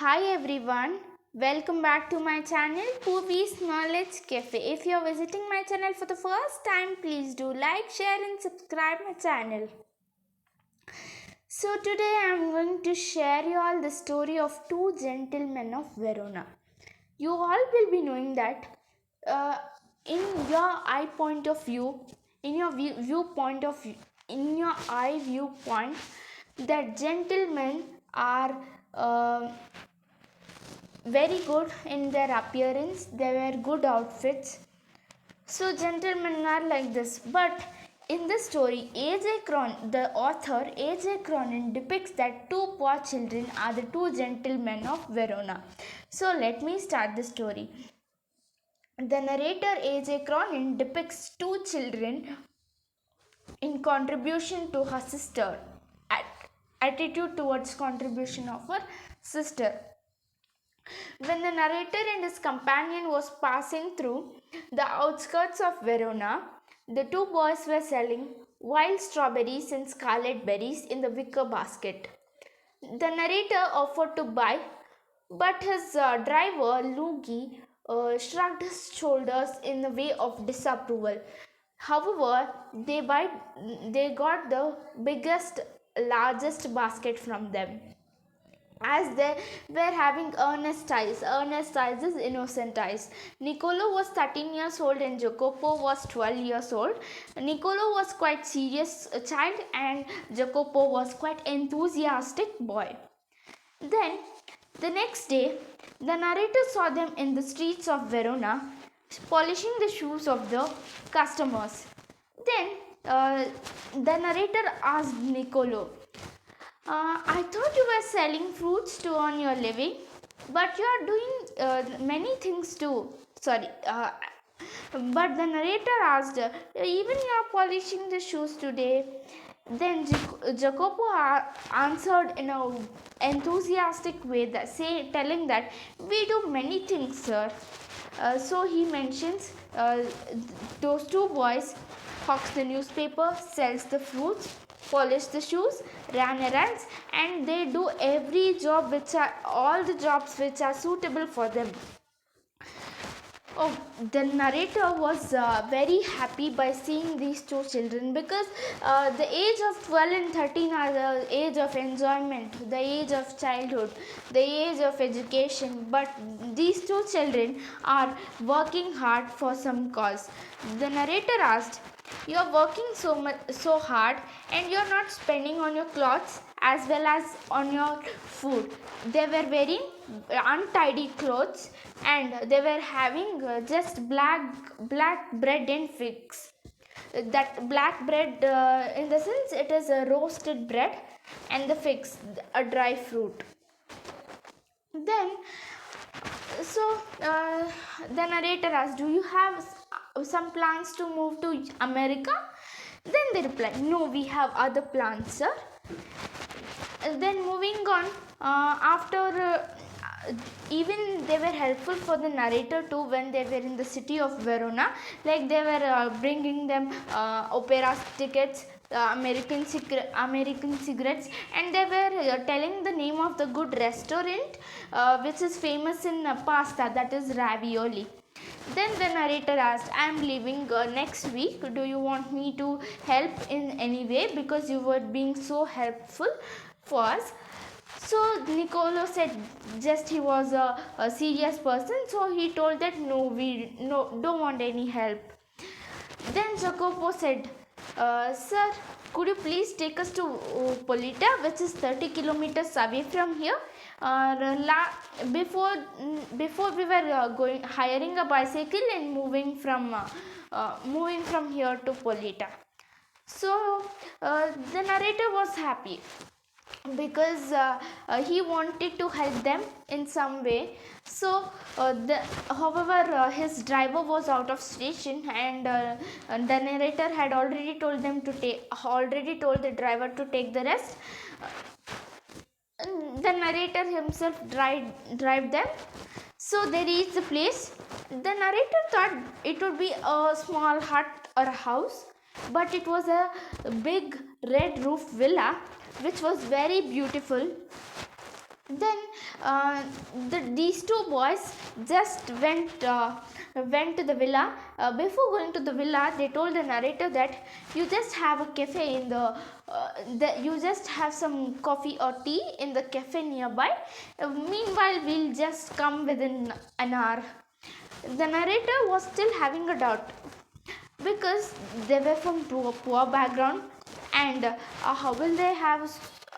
Hi everyone, welcome back to my channel Poovi's Knowledge Cafe. If you are visiting my channel for the first time, please do like, share and subscribe my channel. So today I am going to share you all the story of two gentlemen of Verona. You all will be knowing that uh, in your eye point of view, in your viewpoint of in your eye viewpoint, that gentlemen are very good in their appearance. They wear good outfits. So gentlemen are like this. But in this story, the author A.J Cronin depicts that two poor children are the two gentlemen of Verona. So let me start the story. The narrator A.J Cronin depicts two children in contribution to her sister, attitude towards contribution of her sister. When the narrator and his companion was passing through the outskirts of Verona, the two boys were selling wild strawberries and scarlet berries in the wicker basket. The narrator offered to buy, but his driver, Luigi, shrugged his shoulders in the way of disapproval. However, they got the biggest, largest basket from them, as they were having earnest eyes is innocent eyes. Niccolo was 13 years old and Jacopo was 12 years old. Niccolo was quite serious child and Jacopo was quite enthusiastic boy. Then, the next day, the narrator saw them in the streets of Verona polishing the shoes of the customers. Then, the narrator asked Niccolo, I thought you were selling fruits to earn your living, but you are doing many things too. Sorry. But the narrator asked, even you are polishing the shoes today. Then Jacopo answered in an enthusiastic way, telling that we do many things, sir. So he mentions those two boys hawks the newspaper, sells the fruits, polish the shoes, run errands, and they do every job all the jobs which are suitable for them. Oh, the narrator was very happy by seeing these two children, because the age of 12 and 13 are the age of enjoyment, the age of childhood, the age of education. But these two children are working hard for some cause. The narrator asked, "You are working so hard, and you are not spending on your clothes as well as on your food." They were wearing untidy clothes and they were having just black bread and figs. That black bread, in the sense it is a roasted bread, and the figs, a dry fruit. Then the narrator asked, "Do you have some plans to move to America?" Then they replied, "No, we have other plans, sir." Then moving on, after even they were helpful for the narrator too when they were in the city of Verona. Like they were bringing them opera tickets, American cigarettes, and they were telling the name of the good restaurant which is famous in pasta, that is ravioli. Then the narrator asked, "I am leaving next week. Do you want me to help in any way, because you were being so helpful for us?" So Niccolo said, just he was a serious person, so he told that we don't want any help. Then Jacopo said, "Sir, could you please take us to Polita, which is 30 kilometers away from here?" Before we were hiring a bicycle and moving from here to Polita. So the narrator was happy, because he wanted to help them in some way. So however, his driver was out of station, and the narrator had already told the driver to take the rest. The narrator himself drive them. So they reached the place. The narrator thought it would be a small hut or a house, but it was a big red roof villa which was very beautiful. Then these two boys just went to the villa. Before going to the villa, they told the narrator that you just have a cafe in you just have some coffee or tea in the cafe nearby. Meanwhile, we'll just come within an hour. The narrator was still having a doubt because they were from poor background, and how will they have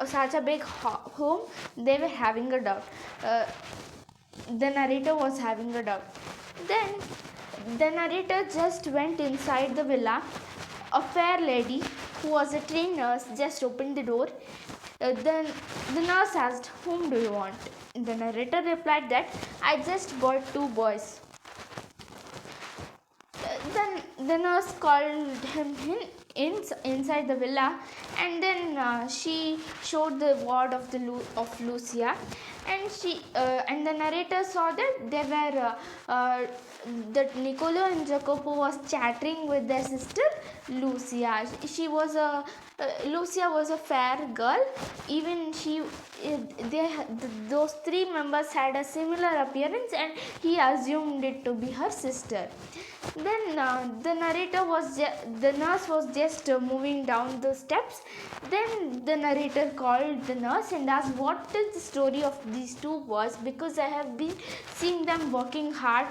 such a big home? They were having a doubt. The narrator was having a doubt. Then the narrator just went inside the villa. A fair lady who was a trained nurse just opened the door. Then the nurse asked, "Whom do you want?" The narrator replied that, "I just bought two boys." Then the nurse called him inside the villa, and then she showed the ward of Lucia, and the narrator saw that they were that Niccolo and Jacopo was chattering with their sister Lucia. Lucia was a fair girl. Even those three members had a similar appearance, and he assumed it to be her sister. Then the nurse was just moving down the steps. Then the narrator called the nurse and asked, "What is the story of these two boys? Because I have been seeing them working hard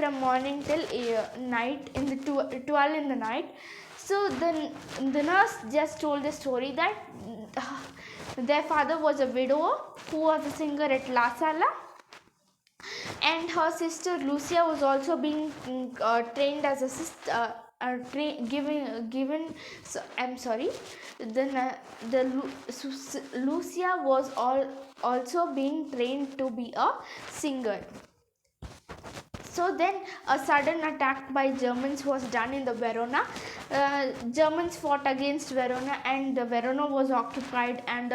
from morning till night in the 12 in the night." So the nurse just told the story that their father was a widower who was a singer at La Sala, and her sister Lucia was also being trained as a sister. Lucia was also being trained to be a singer. So then a sudden attack by Germans was done in the Verona. Germans fought against Verona, and Verona was occupied and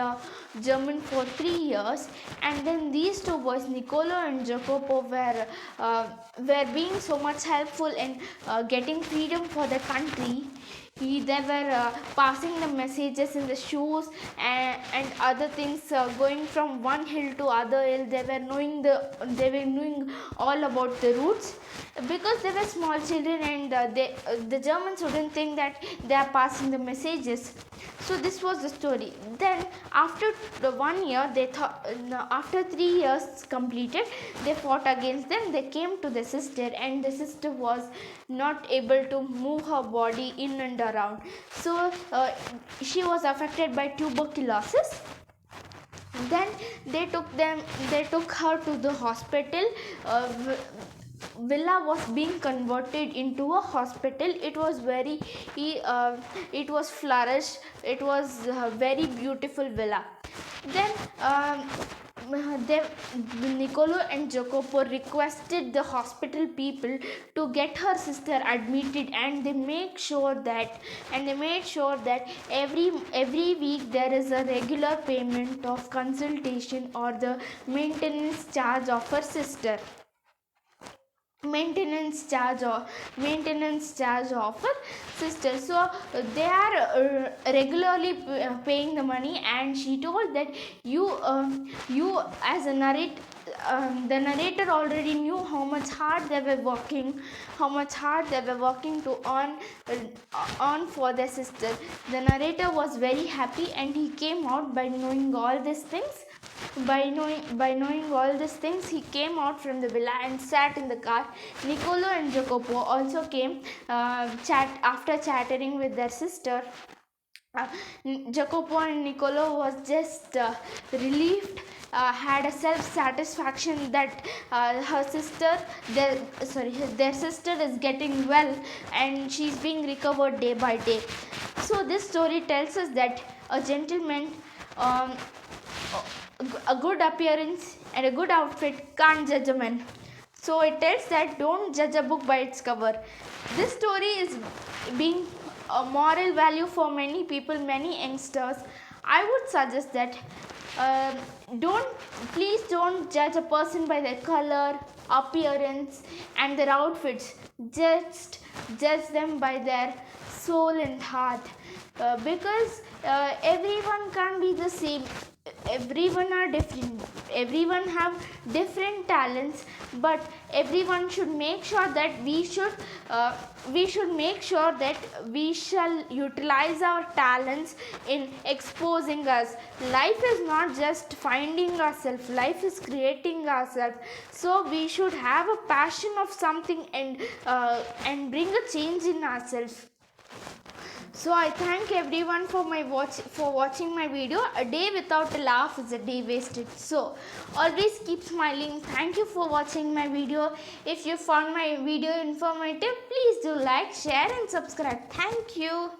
German for 3 years. And then these two boys, Niccolo and Jacopo, were being so much helpful in getting freedom for the country. They were passing the messages in the shoes and other things, going from one hill to other hill. They were knowing all about the routes, because they were small children, and the Germans wouldn't think that they are passing the messages. So this was the story. Then after the 1 year, after 3 years completed, they fought against them. They came to the sister, and the sister was not able to move her body in and around. So she was affected by tuberculosis. Then they took her to the hospital. Villa was being converted into a hospital. It was flourished. It was a very beautiful villa. Then Niccolo and Jacopo requested the hospital people to get her sister admitted, and they made sure that every week there is a regular payment of consultation or the maintenance charge of her sister. Maintenance charge of her sister. So they are regularly paying the money, and she told that you as a the narrator already knew how much hard they were working to earn for their sister. The narrator was very happy, and he came out by knowing all these things. By knowing all these things, he came out from the villa and sat in the car. Niccolo and Jacopo also came after chattering with their sister. Jacopo and Niccolo was just relieved, had a self-satisfaction that their sister is getting well, and she's being recovered day by day. So this story tells us that a gentleman, a good appearance and a good outfit can't judge a man. So it tells that don't judge a book by its cover. This story is being a moral value for many people, many youngsters. I would suggest that please don't judge a person by their color, appearance and their outfits. Just judge them by their soul and heart, because everyone can't be the same. everyone are different, everyone have different talents, but everyone should make sure that we should make sure that we shall utilize our talents in exposing us. Life is not just finding ourselves, life is creating ourselves. So we should have a passion of something and bring a change in ourselves. So I thank everyone for watching my video. A day without a laugh is a day wasted. So always keep smiling. Thank you for watching my video. If you found my video informative, please do like, share and subscribe. Thank you.